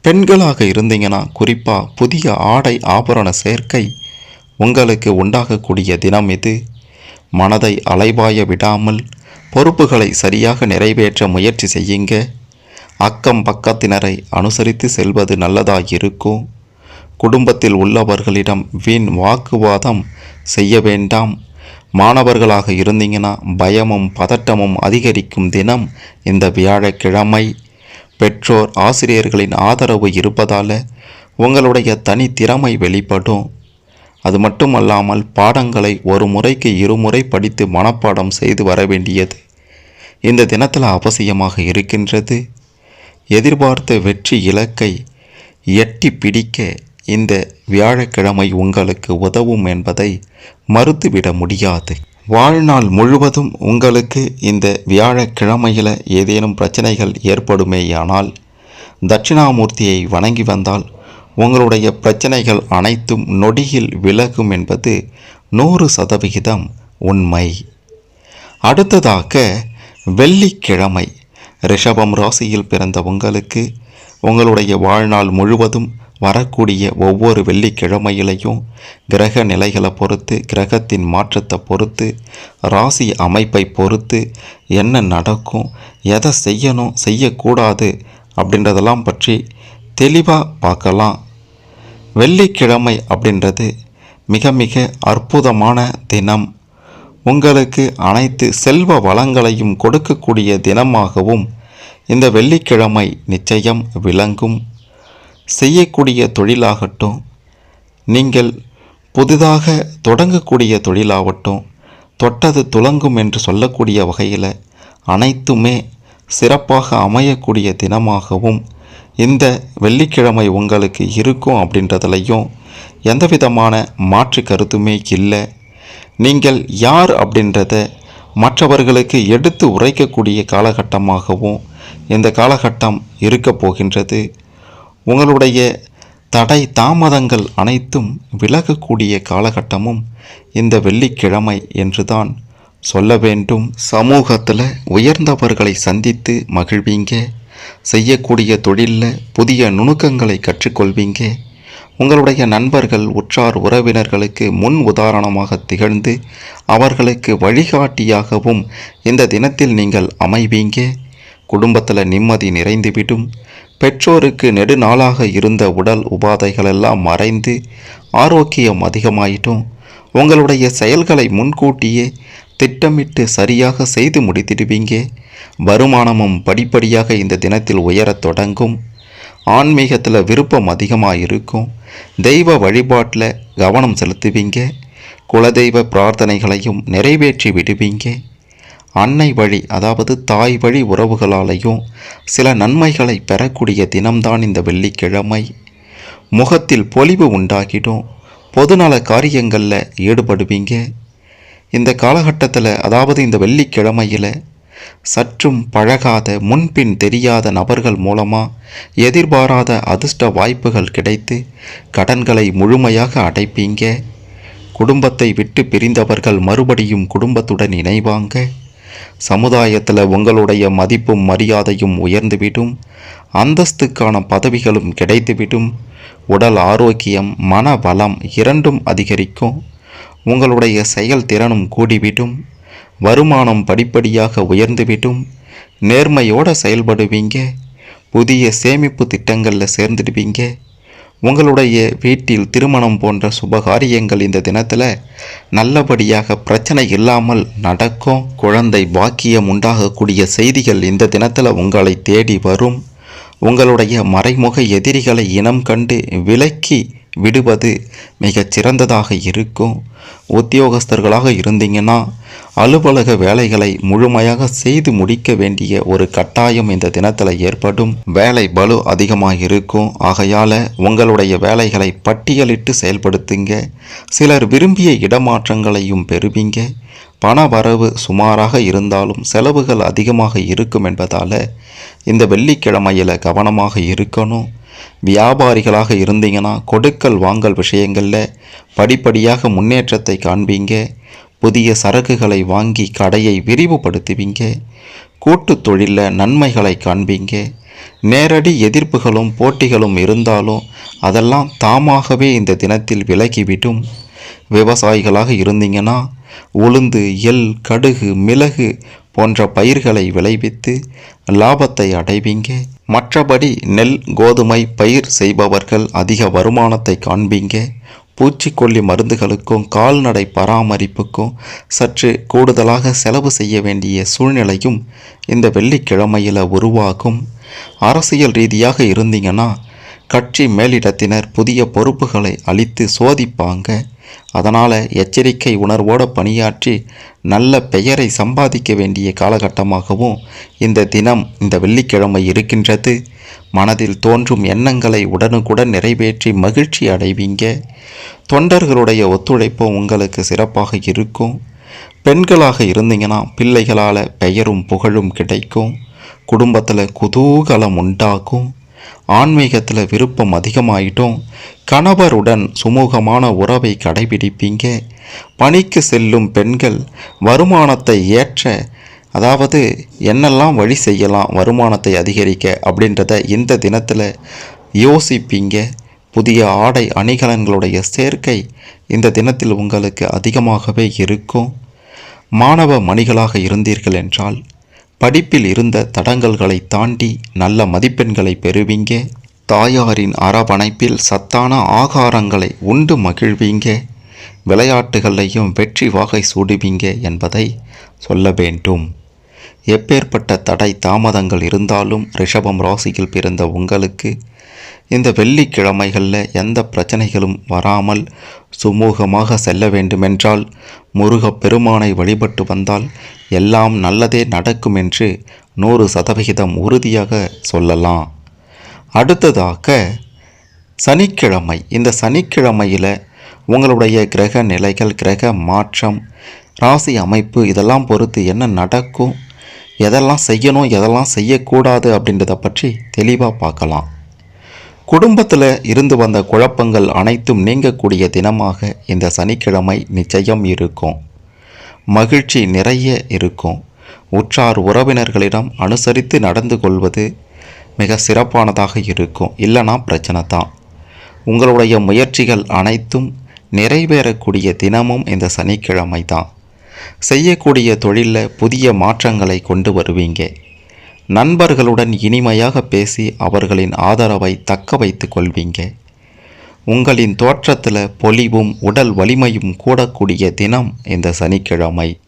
பெண்களாக இருந்தீங்கன்னா குறிப்பாக புதிய ஆடை ஆபரண சேர்க்கை உங்களுக்கு உண்டாகக்கூடிய தினம் இது. மனதை அலைபாய விடாமல் பொறுப்புகளை சரியாக நிறைவேற்ற முயற்சி செய்யுங்க. அக்கம் பக்கத்தினரை அனுசரித்து செல்வது நல்லதாயிருக்கும். குடும்பத்தில் உள்ளவர்களிடம் வீண் வாக்குவாதம் செய்ய வேண்டாம். மாணவர்களாக இருந்தீங்கன்னா பயமும் பதட்டமும் அதிகரிக்கும் தினம் இந்த வியாழக்கிழமை. பெற்றோர் ஆசிரியர்களின் ஆதரவு இருப்பதால் உங்களுடைய தனித்திறமை வெளிப்படும். அது மட்டுமல்லாமல் பாடங்களை ஒரு முறைக்கு இருமுறை படித்து மனப்பாடம் செய்து வர வேண்டியது இந்த தினத்தில் அவசியமாக இருக்கின்றது. எதிர்பார்த்த வெற்றி இலக்கை எட்டி பிடிக்க இந்த வியாழக்கிழமை உங்களுக்கு உதவும் என்பதை மறுத்துவிட முடியாது. வாழ்நாள் முழுவதும் உங்களுக்கு இந்த வியாழக்கிழமையில் ஏதேனும் பிரச்சனைகள் ஏற்படுமேயானால் தட்சிணாமூர்த்தியை வணங்கி வந்தால் உங்களுடைய பிரச்சனைகள் அனைத்தும் நொடியில் விலகும் என்பது 100% உண்மை. அடுத்ததாக வெள்ளிக்கிழமை ரிஷபம் ராசியில் பிறந்த உங்களுக்கு உங்களுடைய வாழ்நாள் முழுவதும் வரக்கூடிய ஒவ்வொரு வெள்ளிக்கிழமையிலையும் கிரக நிலைகளை பொறுத்து, கிரகத்தின் மாற்றத்தை பொறுத்து, ராசி அமைப்பை பொறுத்து என்ன நடக்கும், எதை செய்யணும் செய்யக்கூடாது அப்படின்றதெல்லாம் பற்றி தெளிவாக பார்க்கலாம். வெள்ளிக்கிழமை அப்படின்றது மிக மிக அற்புதமான தினம். உங்களுக்கு அனைத்து செல்வ வளங்களையும் கொடுக்கக்கூடிய தினமாகவும் இந்த வெள்ளிக்கிழமை நிச்சயம் விளங்கும். செய்யக்கூடிய தொழிலாகட்டும், நீங்கள் புதிதாக தொடங்கக்கூடிய தொழிலாகட்டும், தொட்டது துலங்கும் என்று சொல்லக்கூடிய வகையில் அனைத்துமே சிறப்பாக அமையக்கூடிய தினமாகவும் இந்த வெள்ளிக்கிழமை உங்களுக்கு இருக்கும் அப்படின்றதுலையும் எந்த விதமான மாற்று கருத்துமே இல்லை. நீங்கள் யார் அப்படின்றத மற்றவர்களுக்கு எடுத்து உரைக்கக்கூடிய காலகட்டமாகவும் இந்த காலகட்டம் இருக்க போகின்றது. உங்களுடைய தடை தாமதங்கள் அனைத்தும் விலகக்கூடிய காலகட்டமும் இந்த வெள்ளிக்கிழமை என்றுதான் சொல்ல வேண்டும். சமூகத்தில் உயர்ந்தவர்களை சந்தித்து மகிழ்வீங்க. செய்யக்கூடிய தொழிலில் புதிய நுணுக்கங்களை கற்றுக்கொள்வீங்க. உங்களுடைய நண்பர்கள் உற்றார் உறவினர்களுக்கு முன் உதாரணமாக திகழ்ந்து அவர்களுக்கு வழிகாட்டியாகவும் இந்த தினத்தில் நீங்கள் அமைவீங்க. குடும்பத்தில் நிம்மதி நிறைந்துவிடும். பெற்றோருக்கு நெடுநாளாக இருந்த உடல் உபாதைகளெல்லாம் மறைந்து ஆரோக்கியம் அதிகமாயிட்டும். உங்களுடைய செயல்களை முன்கூட்டியே திட்டமிட்டு சரியாக செய்து முடித்திடுவீங்க. வருமானமும் படிப்படியாக இந்த தினத்தில் உயரத் தொடங்கும். ஆன்மீகத்தில் விருப்பம் அதிகமாக இருக்கும். தெய்வ வழிபாட்டில் கவனம் செலுத்துவீங்க. குலதெய்வ பிரார்த்தனைகளையும் நிறைவேற்றி விடுவீங்க. அன்னை வழி, அதாவது தாய் வழி உறவுகளாலேயும் சில நன்மைகளை பெறக்கூடிய தினம்தான் இந்த வெள்ளிக்கிழமை. முகத்தில் பொலிவு உண்டாகிடும். பொதுநல காரியங்களில் ஈடுபடுவீங்க. இந்த காலகட்டத்தில், அதாவது இந்த வெள்ளிக்கிழமையில் சற்றும் பழகாத, முன்பின் தெரியாத நபர்கள் மூலமாக எதிர்பாராத அதிர்ஷ்ட வாய்ப்புகள் கிடைத்து கடன்களை முழுமையாக அடைப்பீங்க. குடும்பத்தை விட்டு பிரிந்தவர்கள் மறுபடியும் குடும்பத்துடன் இணைவாங்க. சமுதாயத்தில் உங்களுடைய மதிப்பும் மரியாதையும் உயர்ந்துவிடும். அந்தஸ்துக்கான பதவிகளும் கிடைத்துவிடும். உடல் ஆரோக்கியம், மன வளம் இரண்டும் அதிகரிக்கும். உங்களுடைய செயல்திறனும் கூடிவிடும். வருமானம் படிப்படியாக உயர்ந்துவிடும். நேர்மையோடு செயல்படுவீங்க. புதிய சேமிப்பு திட்டங்களில் சேர்ந்துடுவீங்க. உங்களுடைய வீட்டில் திருமணம் போன்ற சுபகாரியங்கள் இந்த தினத்தில் நல்லபடியாக பிரச்சனை இல்லாமல் நடக்கும். குழந்தை பாக்கியம் உண்டாகக்கூடிய செய்திகள் இந்த தினத்தில் உங்களை தேடி வரும். உங்களுடைய மறைமுக எதிரிகளை இனம் கண்டு விலக்கி விடுவது மிகச் சிறந்ததாக இருக்கும். உத்தியோகஸ்தர்களாக இருந்தீங்கன்னா அலுவலக வேலைகளை முழுமையாக செய்து முடிக்க வேண்டிய ஒரு கட்டாயம் இந்த தினத்தில் ஏற்படும். வேலை பளு அதிகமாக இருக்கும். ஆகையால் உங்களுடைய வேலைகளை பட்டியலிட்டு செயல்படுத்துங்க. சிலர் விரும்பிய இடமாற்றங்களையும் பெறுவீங்க. பண வரவு சுமாராக இருந்தாலும் செலவுகள் அதிகமாக இருக்கும் என்பதால் இந்த வெள்ளிக்கிழமையில் கவனமாக இருக்கணும். வியாபாரிகளாக இருந்தீங்கன்னா கொடுக்கல் வாங்கல் விஷயங்களில் படிப்படியாக முன்னேற்றத்தை காண்பீங்க. புதிய சரக்குகளை வாங்கி கடையை விரிவுபடுத்துவீங்க. கூட்டு தொழிலில் நன்மைகளை காண்பீங்க. நேரடி எதிர்ப்புகளும் போட்டிகளும் இருந்தாலும் அதெல்லாம் தாமாகவே இந்த தினத்தில் விலகிவிடும். விவசாயிகளாக இருந்தீங்கன்னா உளுந்து, எள், கடுகு, மிளகு போன்ற பயிர்களை விளைவித்து லாபத்தை அடைவீங்க. மற்றபடி நெல், கோதுமை பயிர் செய்பவர்கள் அதிக வருமானத்தை காண்பீங்க. பூச்சிக்கொல்லி மருந்துகளுக்கும் கால்நடை பராமரிப்புக்கும் சற்று கூடுதலாக செலவு செய்ய வேண்டிய சூழ்நிலையும் இந்த வெள்ளிக்கிழமையில் உருவாகும். அரசியல் ரீதியாக இருந்தீங்கன்னா கட்சி மேலிடத்தினர் புதிய பொறுப்புகளை அளித்து சோதிப்பாங்க. அதனால் எச்சரிக்கை உணர்வோடு பணியாற்றி நல்ல பெயரை சம்பாதிக்க வேண்டிய காலகட்டமாகவும் இந்த தினம், இந்த வெள்ளிக்கிழமை இருக்கின்றது. மனதில் தோன்றும் எண்ணங்களை உடனுக்குடன் நிறைவேற்றி மகிழ்ச்சி அடைவீங்க. தொண்டர்களுடைய ஒத்துழைப்பும் உங்களுக்கு சிறப்பாக இருக்கும். பெண்களாக இருந்தீங்கன்னா பிள்ளைகளால் பெயரும் புகழும் கிடைக்கும். குடும்பத்தில் குதூகலம் உண்டாகும். ஆன்மீகத்தில் விருப்பம் அதிகமாயிட்டும். கணவருடன் சுமூகமான உறவை கடைபிடிப்பீங்க. பணிக்கு செல்லும் பெண்கள் வருமானத்தை ஏற்ற, அதாவது என்னெல்லாம் வழி செய்யலாம் வருமானத்தை அதிகரிக்க அப்படின்றத இந்த தினத்தில் யோசிப்பீங்க. புதிய ஆடை அணிகலன்களுடைய சேர்க்கை இந்த தினத்தில் உங்களுக்கு அதிகமாகவே இருக்கும். மாணவ மணிகளாக இருந்தீர்கள் என்றால் படிப்பில் இருந்த தடங்கல்களை தாண்டி நல்ல மதிப்பெண்களை பெறுவீங்க. தாயாரின் அரவணைப்பில் சத்தான ஆகாரங்களை உண்டு மகிழ்வீங்க. விளையாட்டுகளையும் வெற்றி வாகை சூடுவீங்க என்பதை சொல்ல வேண்டும். எப்பேற்பட்ட தடை தாமதங்கள் இருந்தாலும் ரிஷபம் ராசியில் பிறந்த உங்களுக்கு இந்த வெள்ளிக்கிழமைகளில் எந்த பிரச்சனைகளும் வராமல் சுமூகமாக செல்ல வேண்டுமென்றால் முருகப் பெருமானை வழிபட்டு வந்தால் எல்லாம் நல்லதே நடக்கும் என்று 100% உறுதியாக சொல்லலாம். அடுத்ததாக சனிக்கிழமை. இந்த சனிக்கிழமையில் உங்களுடைய கிரக நிலைகள், கிரக மாற்றம், ராசி அமைப்பு இதெல்லாம் பொறுத்து என்ன நடக்கும், எதெல்லாம் செய்யணும், எதெல்லாம் செய்யக்கூடாது அப்படின்றத பற்றி தெளிவாக பார்க்கலாம். குடும்பத்தில் இருந்து வந்த குழப்பங்கள் அனைத்தும் நீங்கக்கூடிய தினமாக இந்த சனிக்கிழமை நிச்சயம் இருக்கும். மகிழ்ச்சி நிறைய இருக்கும். உற்றார் உறவினர்களிடம் அனுசரித்து நடந்து கொள்வது மிக சிறப்பானதாக இருக்கும். இல்லைனா பிரச்சனை தான். உங்களுடைய முயற்சிகள் அனைத்தும் நிறைவேறக்கூடிய தினமும் இந்த சனிக்கிழமை தான். செய்யக்கூடிய தொழிலில் புதிய மாற்றங்களை கொண்டு வருவீங்க. நண்பர்களுடன் இனிமையாக பேசி அவர்களின் ஆதரவை தக்க வைத்து கொள்வீங்க. உங்களின் தோற்றத்தில் பொலிவும் உடல் வலிமையும் கூடக்கூடிய தினம் இந்த சனிக்கிழமை.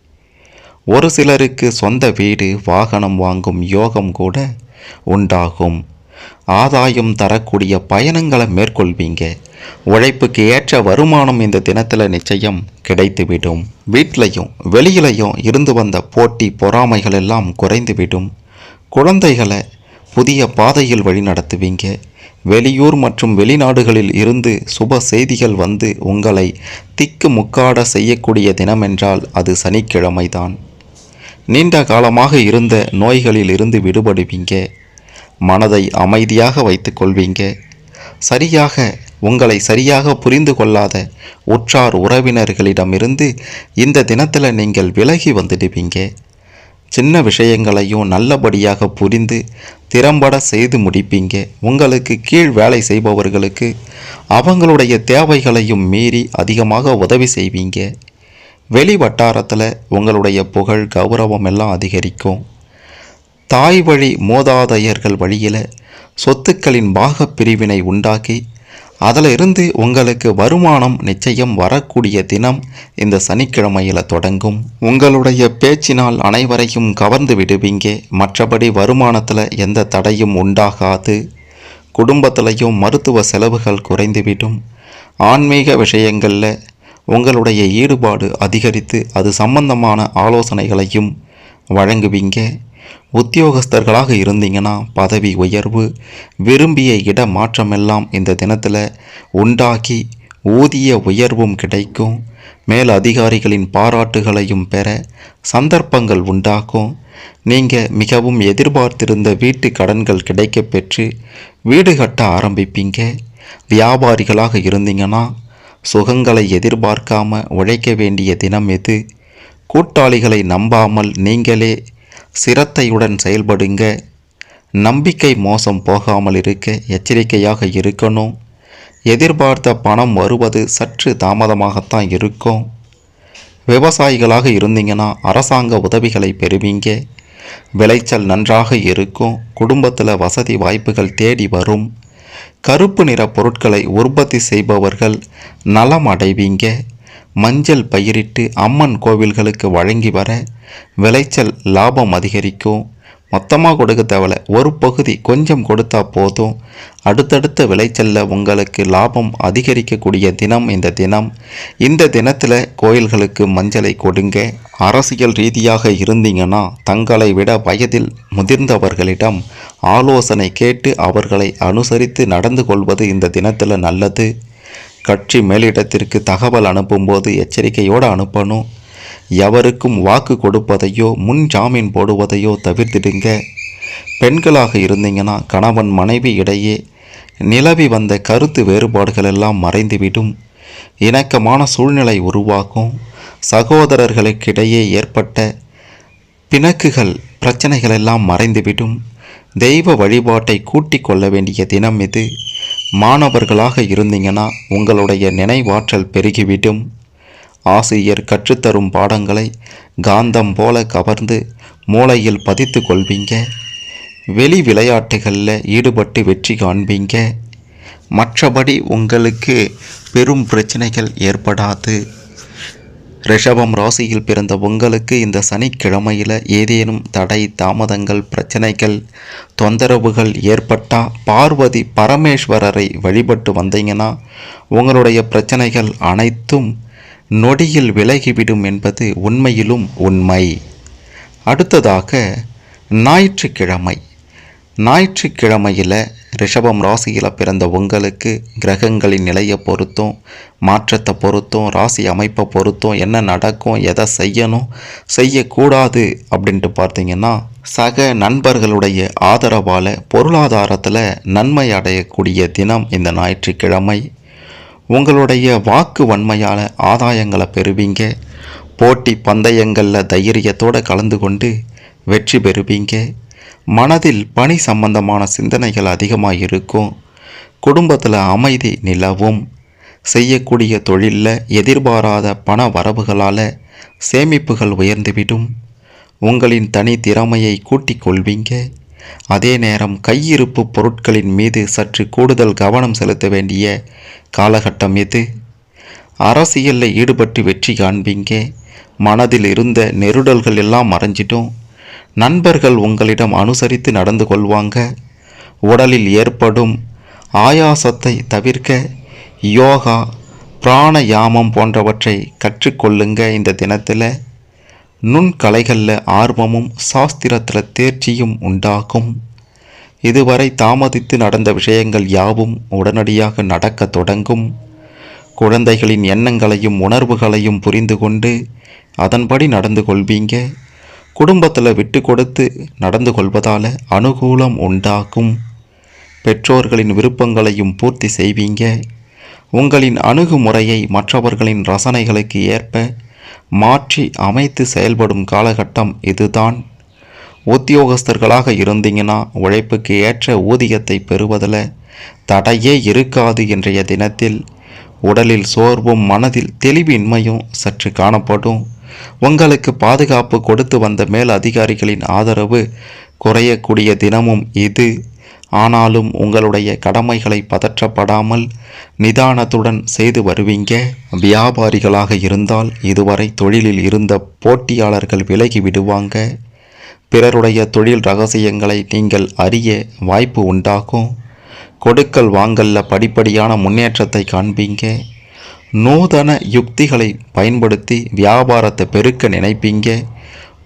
ஒரு சிலருக்கு சொந்த வீடு, வாகனம் வாங்கும் யோகம் கூட உண்டாகும். ஆதாயம் தரக்கூடிய பயணங்களை மேற்கொள்வீங்க. உழைப்புக்கு ஏற்ற வருமானம் இந்த தினத்தில் நிச்சயம் கிடைத்துவிடும். வீட்டிலையும் வெளியிலையும் இருந்து வந்த போட்டி பொறாமைகள் எல்லாம் குறைந்துவிடும். குழந்தைகளை புதிய பாதையில் வழி நடத்துவீங்க. வெளியூர் மற்றும் வெளிநாடுகளில் இருந்து சுப செய்திகள் வந்து உங்களை திக்கு முக்காட செய்யக்கூடிய தினமென்றால் அது சனிக்கிழமைதான். நீண்ட காலமாக இருந்த நோய்களில் இருந்து விடுபடுவீங்க. மனதை அமைதியாக வைத்து கொள்வீங்க. உங்களை சரியாக புரிந்து கொள்ளாத உற்றார் உறவினர்களிடமிருந்து இந்த தினத்தில் நீங்கள் விலகி வந்துடுவீங்க. சின்ன விஷயங்களையும் நல்லபடியாக புரிந்து திறம்பட செய்து முடிப்பீங்க. உங்களுக்கு கீழ் வேலை செய்பவர்களுக்கு அவங்களுடைய தேவைகளையும் மீறி அதிகமாக உதவி செய்வீங்க. வெளி வட்டாரத்தில் உங்களுடைய புகழ், கௌரவம் எல்லாம் அதிகரிக்கும். தாய் வழி மூதாதையர்கள் வழியில் சொத்துக்களின் பாகப் பிரிவினை உண்டாக்கி அதில் இருந்து உங்களுக்கு வருமானம் நிச்சயம் வரக்கூடிய தினம் இந்த சனிக்கிழமையில் தொடங்கும். உங்களுடைய பேச்சினால் அனைவரையும் கவர்ந்து விடுவீங்க. மற்றபடி வருமானத்தில் எந்த தடையும் உண்டாகாது. குடும்பத்திலையும் மருத்துவ செலவுகள் குறைந்துவிடும். ஆன்மீக விஷயங்களில் உங்களுடைய ஈடுபாடு அதிகரித்து அது சம்பந்தமான ஆலோசனைகளையும் வழங்குவீங்க. உத்தியோகஸ்தர்களாக இருந்தீங்கன்னா பதவி உயர்வு, விரும்பிய இட மாற்றமெல்லாம் இந்த தினத்தில் உண்டாகி ஊதிய உயர்வும் கிடைக்கும். மேல் அதிகாரிகளின் பாராட்டுகளையும் பெற சந்தர்ப்பங்கள் உண்டாகும். நீங்கள் மிகவும் எதிர்பார்த்திருந்த வீட்டு கடன்கள் கிடைக்கப் பெற்று வீடு கட்ட ஆரம்பிப்பீங்க. வியாபாரிகளாக இருந்தீங்கன்னா சுகங்களை எதிர்பார்க்காம உழைக்க வேண்டிய தினம் இது. கூட்டாளிகளை நம்பாமல் நீங்களே சிரத்தையுடன் செயல்படுங்க. நம்பிக்கை மோசம் போகாமல் இருக்க எச்சரிக்கையாக இருக்கணும். எதிர்பார்த்த பணம் வருவது சற்று தாமதமாகத்தான் இருக்கும். விவசாயிகளாக இருந்தீங்கன்னா அரசாங்க உதவிகளை பெறுவீங்க. விளைச்சல் நன்றாக இருக்கும். குடும்பத்தில் வசதி வாய்ப்புகள் தேடி வரும். கருப்பு நிற பொருட்களை உற்பத்தி செய்பவர்கள் நலம் அடைவீங்க. மஞ்சள் பயிரிட்டு அம்மன் கோவில்களுக்கு வழங்கி வர விளைச்சல் லாபம் அதிகரிக்கும். மொத்தமாக கொடுக்க தேவையில்ல, ஒரு பகுதி கொஞ்சம் கொடுத்தா போதும். அடுத்தடுத்த விளைச்சலில் உங்களுக்கு லாபம் அதிகரிக்கக்கூடிய தினம் இந்த தினம். இந்த தினத்தில் கோயில்களுக்கு மஞ்சளை கொடுங்க. அரசியல் ரீதியாக இருந்தீங்கன்னா தங்களை விட வயதில் முதிர்ந்தவர்களிடம் ஆலோசனை கேட்டு அவர்களை அனுசரித்து நடந்து கொள்வது இந்த தினத்தில் நல்லது. கட்சி மேலிடத்திற்கு தகவல் அனுப்பும்போது எச்சரிக்கையோடு அனுப்பணும். எவருக்கும் வாக்கு கொடுப்பதையோ முன் ஜாமீன் போடுவதையோ தவிர்த்திடுங்க. பெண்களாக இருந்தீங்கன்னா கணவன் மனைவி இடையே நிலவி வந்த கருத்து வேறுபாடுகள் எல்லாம் மறைந்துவிடும். இணக்கமான சூழ்நிலை உருவாகும். சகோதரர்களுக்கிடையே ஏற்பட்ட பிணக்குகள் பிரச்சனைகள் எல்லாம் மறைந்துவிடும். தெய்வ வழிபாட்டை கூட்டிக் கொள்ள வேண்டிய தினம் இது. மாணவர்களாக இருந்தீங்கன்னா உங்களுடைய நினைவாற்றல் பெருகிவிடும். ஆசிரியர் கற்றுத்தரும் பாடங்களை காந்தம் போல கவர்ந்து மூளையில் பதித்து கொள்வீங்க. வெளி விளையாட்டுகளில் ஈடுபட்டு வெற்றி காண்பீங்க. மற்றபடி உங்களுக்கு பெரும் பிரச்சனைகள் ஏற்படாது. ரிஷபம் ராசியில் பிறந்த உங்களுக்கு இந்த சனிக்கிழமையில் ஏதேனும் தடை தாமதங்கள் பிரச்சனைகள் தொந்தரவுகள் ஏற்பட்டால் பார்வதி பரமேஸ்வரரை வழிபட்டு வந்தீங்கன்னா உங்களுடைய பிரச்சனைகள் அனைத்தும் நொடியில் விலகிவிடும் என்பது உண்மையிலும் உண்மை. அடுத்ததாக ஞாயிற்றுக்கிழமையில் ரிஷபம் ராசியில் பிறந்த உங்களுக்கு கிரகங்களின் நிலையை பொறுத்தும் மாற்றத்தை பொறுத்தும் ராசி அமைப்பை பொறுத்தும் என்ன நடக்கும், எதை செய்யணும் செய்யக்கூடாது அப்படின்ட்டு பார்த்தீங்கன்னா சக நண்பர்களுடைய ஆதரவால் பொருளாதாரத்தில் நன்மை அடையக்கூடிய தினம் இந்த ஞாயிற்றுக்கிழமை. உங்களுடைய வாக்கு வன்மையால் ஆதாயங்களை பெறுவீங்க. போட்டி பந்தயங்களில் தைரியத்தோடு கலந்து கொண்டு வெற்றி பெறுவீங்க. மனதில் பணி சம்பந்தமான சிந்தனைகள் அதிகமாக இருக்கும். குடும்பத்தில் அமைதி நிலவும். செய்யக்கூடிய தொழிலில் எதிர்பாராத பண வரவுகளால் சேமிப்புகள் உயர்ந்துவிடும். உங்களின் தனி திறமையை கூட்டிக் கொள்வீங்க. அதே நேரம் கையிருப்பு பொருட்களின் மீது சற்று கூடுதல் கவனம் செலுத்த வேண்டிய காலகட்டம் இது. அரசியலில் ஈடுபட்டு வெற்றி காண்பீங்க. மனதில் இருந்த நெருடல்கள் எல்லாம் மறைஞ்சிடும். நண்பர்கள் உங்களிடம் அனுசரித்து நடந்து கொள்வாங்க. உடலில் ஏற்படும் ஆயாசத்தை தவிர்க்க யோகா பிராணயாமம் போன்றவற்றை கற்றுக்கொள்ளுங்க. இந்த தினத்தில் நுண்கலைகளில் ஆர்வமும் சாஸ்திரத்தில் தேர்ச்சியும் உண்டாகும். இதுவரை தாமதித்து நடந்த விஷயங்கள் யாவும் உடனடியாக நடக்க தொடங்கும். குழந்தைகளின் எண்ணங்களையும் உணர்வுகளையும் புரிந்து கொண்டு அதன்படி நடந்து கொள்வீங்க. குடும்பத்தில் விட்டு கொடுத்து நடந்து கொள்வதால் அனுகூலம் உண்டாகும். பெற்றோர்களின் விருப்பங்களையும் பூர்த்தி செய்வீங்க. உங்களின் அணுகுமுறையை மற்றவர்களின் ரசனைகளுக்கு ஏற்ப மாற்றி அமைத்து செயல்படும் காலகட்டம் இதுதான். உத்தியோகஸ்தர்களாக இருந்தீங்கன்னா உழைப்புக்கு ஏற்ற ஊதியத்தை பெறுவதில் தடையே இருக்காது. இன்றைய தினத்தில் உடலில் சோர்வும் மனதில் தெளிவின்மையும் சற்று காணப்படும். உங்களுக்கு பாதுகாப்பு கொடுத்து வந்த மேல் அதிகாரிகளின் ஆதரவு குறையக்கூடிய தினமும் இது. ஆனாலும் உங்களுடைய கடமைகளை பதற்றப்படாமல் நிதானத்துடன் செய்து வருவீங்க. வியாபாரிகளாக இருந்தால் இதுவரை தொழிலில் இருந்த போட்டியாளர்கள் விலகி விடுவாங்க. பிறருடைய தொழில் ரகசியங்களை நீங்கள் அறிய வாய்ப்பு உண்டாகும். கொடுக்கல் வாங்கல்ல படிப்படியான முன்னேற்றத்தை காண்பீங்க. நூதன யுக்திகளை பயன்படுத்தி வியாபாரத்தை பெருக்க நினைப்பீங்க.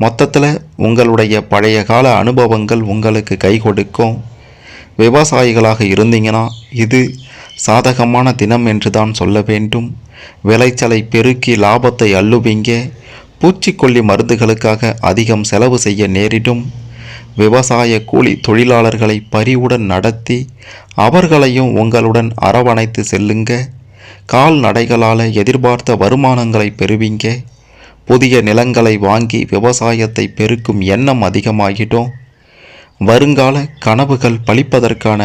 மொத்தத்தில் உங்களுடைய பழைய கால அனுபவங்கள் உங்களுக்கு கை கொடுக்கும். விவசாயிகளாக இருந்தீங்கன்னா இது சாதகமான தினம் என்றுதான் சொல்ல வேண்டும். விளைச்சலை பெருக்கி லாபத்தை அள்ளுவீங்க. பூச்சிக்கொல்லி மருந்துகளுக்காக அதிகம் செலவு செய்ய நேரிடும். விவசாய கூலி தொழிலாளர்களை பரிவுடன் நடத்தி அவர்களையும் உங்களுடன் அரவணைத்து செல்லுங்க. கால்நடைகளால் எதிர்பார்த்த வருமானங்களை பெறுவீங்க. புதிய நிலங்களை வாங்கி விவசாயத்தை பெருக்கும் எண்ணம் அதிகமாகிடும். வருங்கால கனவுகள் பலிப்பதற்கான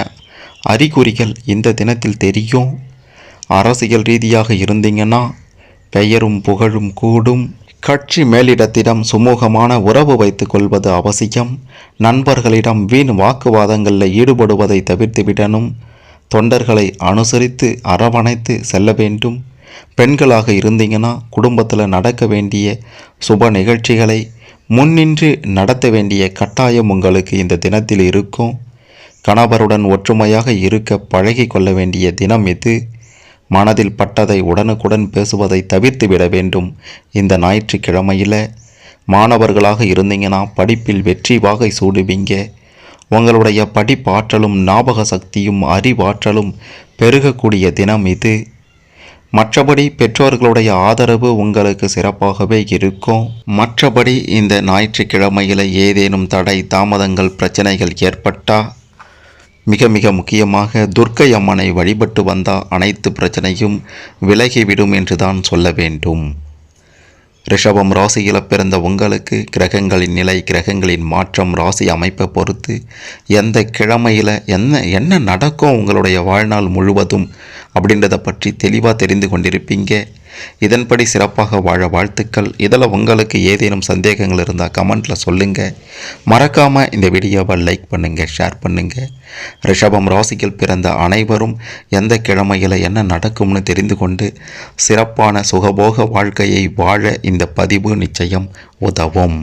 அறிகுறிகள் இந்த தினத்தில் தெரியும். அரசியல் ரீதியாக இருந்தீங்கன்னா பெயரும் புகழும் கூடும். கட்சி மேலிடத்திடம் சுமூகமான உறவு வைத்து கொள்வது அவசியம். நண்பர்களிடம் வீண் வாக்குவாதங்களில் ஈடுபடுவதை தவிர்த்து விடணும். தொண்டர்களை அனுசரித்து அரவணைத்து செல்ல வேண்டும். பெண்களாக இருந்தீங்கன்னா குடும்பத்தில் நடக்க வேண்டிய சுப நிகழ்ச்சிகளை முன்னின்று நடத்த வேண்டிய கட்டாயம் உங்களுக்கு இந்த தினத்தில் இருக்கும். கணவருடன் ஒற்றுமையாக இருக்க பழகி கொள்ள வேண்டிய தினம் இது. மனதில் பட்டதை உடனுக்குடன் பேசுவதை தவிர்த்து விட வேண்டும். இந்த ஞாயிற்றுக்கிழமையில் மாணவர்களாக இருந்தீங்கன்னா படிப்பில் வெற்றி வாகை சூடுவீங்க. உங்களுடைய படிப்பாற்றலும் ஞாபக சக்தியும் அறிவாற்றலும் பெருகக்கூடிய தினம் இது. மற்றபடி பெற்றோர்களுடைய ஆதரவு உங்களுக்கு சிறப்பாகவே இருக்கும். மற்றபடி இந்த ஞாயிற்றுக்கிழமையில் ஏதேனும் தடை தாமதங்கள் பிரச்சனைகள் ஏற்பட்டால் மிக மிக முக்கியமாக துர்க்கை அம்மனை வழிபட்டு வந்தால் அனைத்து பிரச்சனையும் விலகிவிடும் என்று தான் சொல்ல வேண்டும். ரிஷபம் ராசியில் பிறந்த உங்களுக்கு கிரகங்களின் நிலை, கிரகங்களின் மாற்றம், ராசி அமைப்பை பொறுத்து எந்த கிழமையில் என்ன நடக்கும் உங்களுடைய வாழ்நாள் முழுவதும் அப்படின்றத பற்றி தெளிவாக தெரிந்து கொண்டிருப்பீங்க. இதன்படி சிறப்பாக வாழ வாழ்த்துக்கள். இதில் உங்களுக்கு ஏதேனும் சந்தேகங்கள் இருந்தால் கமெண்ட்டில் சொல்லுங்கள். மறக்காமல் இந்த வீடியோவை லைக் பண்ணுங்கள், ஷேர் பண்ணுங்கள். ரிஷபம் ராசியில் பிறந்த அனைவரும் எந்த கிழமையில் என்ன நடக்கும்னு தெரிந்து கொண்டு சிறப்பான சுகபோக வாழ்க்கையை வாழ இந்த பதிவு நிச்சயம் உதவும்.